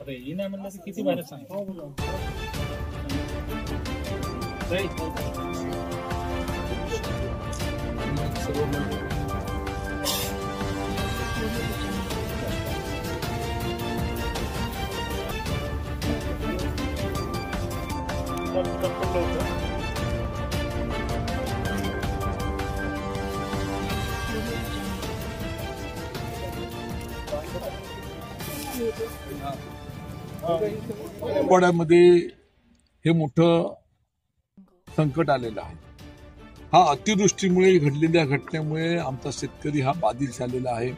अरे ये नाही म्हणलं तर किती बाहेर सांग मध्ये हे मोठं संकट आलेलं आहे. हा अतिवृष्टीमुळे घडलेल्या घटनेमुळे आमचा शेतकरी हा बाधित झालेला आहे.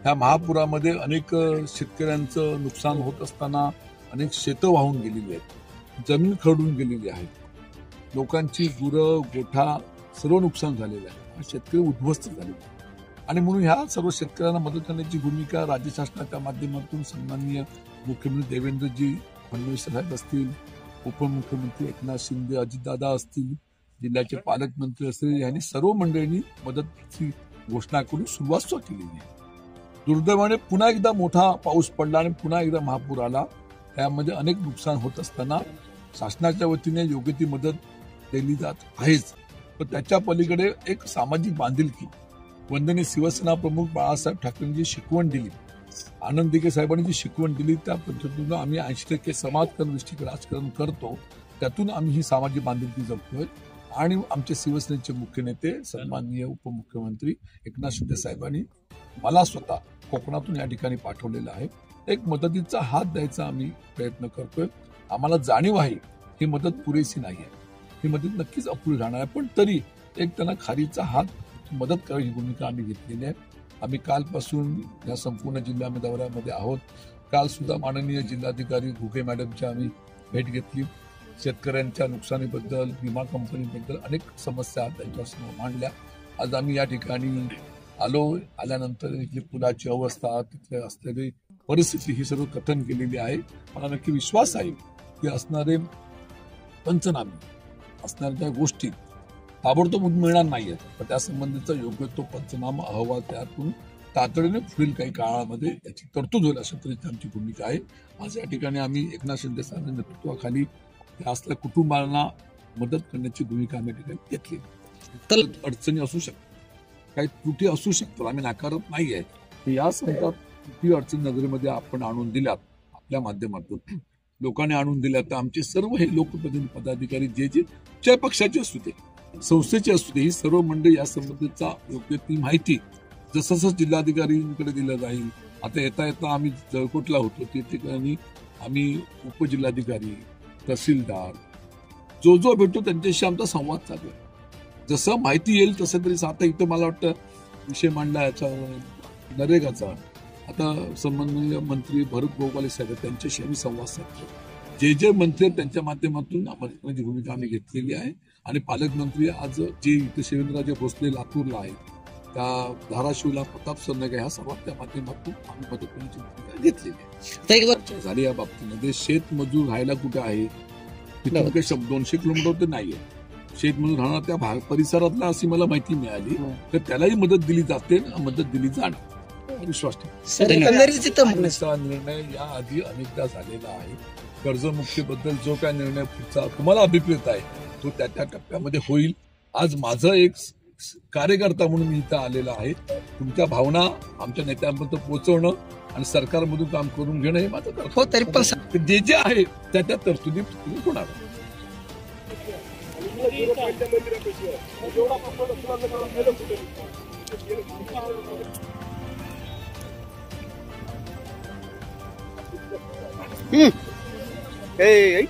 ह्या महापुरामध्ये अनेक शेतकऱ्यांचं नुकसान होत असताना अनेक शेतं वाहून गेलेली आहेत, जमीन खरडून गेलेली आहे, लोकांची गुरं गोठा सर्व नुकसान झालेलं आहे. शेतकरी उद्ध्वस्त झालेले आहे आणि म्हणून ह्या सर्व शेतकऱ्यांना मदत करण्याची भूमिका राज्य शासनाच्या माध्यमातून सन्माननीय मुख्यमंत्री देवेंद्रजी फडणवीस साहेब असतील, उपमुख्यमंत्री एकनाथ शिंदे, अजितदादा असतील, जिल्ह्याचे पालकमंत्री असतील, यांनी सर्व मंडळींनी मदतीची घोषणा करून सुरुवात केलेली आहे. दुर्दैवाने पुन्हा एकदा मोठा पाऊस पडला आणि पुन्हा एकदा महापूर आला. त्यामध्ये अनेक नुकसान होत असताना शासनाच्या वतीने योग्य ती मदत दिली जात आहेच, पण त्याच्या पलीकडे एक सामाजिक बांधिलकी वंदनीय शिवसेना प्रमुख बाळासाहेब ठाकरेंची शिकवण दिली, आनंद दिघे साहेबांनी जी शिकवण दिली त्या पद्धतीनं आम्ही 80% समाजकरण राजकारण करतो. त्यातून आम्ही ही सामाजिक बांधिलकी जपतोय आणि आमचे शिवसेनेचे मुख्य नेते सन्माननीय उपमुख्यमंत्री एकनाथ शिंदे साहेबांनी मला स्वतः कोकणातून या ठिकाणी पाठवलेलं आहे. एक मदतीचा हात द्यायचा आम्ही प्रयत्न करतोय. आम्हाला जाणीव आहे ही मदत पुरेशी नाही आहे, ही मदत नक्कीच अपुरी राहणार आहे, पण तरी एक त्यांना खारीचा हात मदत करायची भूमिका आम्ही घेतलेली आहे. आम्ही कालपासून या संपूर्ण जिल्ह्यामध्ये दौऱ्यामध्ये आहोत. काल सुद्धा माननीय जिल्हाधिकारी घुगे मॅडमची आम्ही भेट घेतली. शेतकऱ्यांच्या नुकसानीबद्दल, विमा कंपनीबद्दल अनेक समस्या त्यांच्यासमोर मांडल्या. आज आम्ही या ठिकाणी आल्यानंतर इथली पुलाची अवस्था, तिथले असलेली परिस्थिती ही सर्व कथन केलेली आहे. मला नक्की विश्वास आहे की असणारे पंचनामे, असणाऱ्या गोष्टी ताबडतोब मिळणार नाहीयेत, पण त्यासंबंधीचा योग्य तो पंचनामा अहवाल तयार करून तातडीने पुढील काही काळामध्ये याची तरतूद होईल अशा तऱ्हेची आमची भूमिका आहे. आज या ठिकाणी आम्ही एकनाथ शिंदे साहेबांच्या नेतृत्वाखाली असल्या कुटुंबांना मदत करण्याची भूमिका आम्ही ठिकाणी घेतली. तर अडचणी असू शकतात, काही त्रुटी असू शकतात, आम्ही नाकारत नाहीये. या संदर्भात त्रुटी अडचणी नजरेमध्ये आपण आणून दिल्यात, आपल्या माध्यमातून लोकांनी आणून दिल्यात, तर आमचे सर्व हे लोकप्रतिनिधी पदाधिकारी जे पक्षाचे असू दे, संस्थेचे असू दे, ही सर्व मंडळी या संबंधीचा योग्य ती माहिती जसं जिल्हाधिकारींकडे दिलं जाईल. आता येता आम्ही जळकोटला होतो, त्या ठिकाणी आम्ही उपजिल्हाधिकारी, तहसीलदार जो भेटतो त्यांच्याशी आमचा संवाद चालू आहे. जसं माहिती येईल तसं तरी आता इथं मला वाटतं विषय मांडला याचा नरेगाचा. आता संबंधीय मंत्री भरत गोगावले साहेब त्यांच्याशी आम्ही संवाद साधतो. जे मंत्री त्यांच्या माध्यमातून मदतीची भूमिका आम्ही घेतलेली आहे. आणि पालकमंत्री आज जे इथे शिवेंद्रराजे भोसले लातूरला आहेत, त्या धाराशिवला प्रताप सरनाईक, ह्या सर्वांच्या माध्यमातून आम्ही मदत करण्याची भूमिका घेतलेली आहे. झाली या बाबतीमध्ये शेतमजूर राहायला कुठे आहे, 200 किलोमीटर तर नाहीये. शेतमजूर राहणार त्या परिसरातला अशी मला माहिती मिळाली, तर त्यालाही मदत दिली जाते, मदत दिली जाणार विश्वास ठेवा. निर्णय याआधी अनेकदा झालेला आहे. कर्जमुक्तीबद्दल जो काय निर्णय पुढचा तुम्हाला अभिप्रेत आहे तो त्या टप्प्यामध्ये होईल. आज माझं एक कार्यकर्ता म्हणून मी इथं आलेला आहे. तुमच्या भावना आमच्या नेत्यांपर्यंत पोहोचवणं आणि सरकारमधून काम करून घेणं हे माझं कर्तव्य. तरी पण जे आहे त्या तरतुदी होणार. Hey,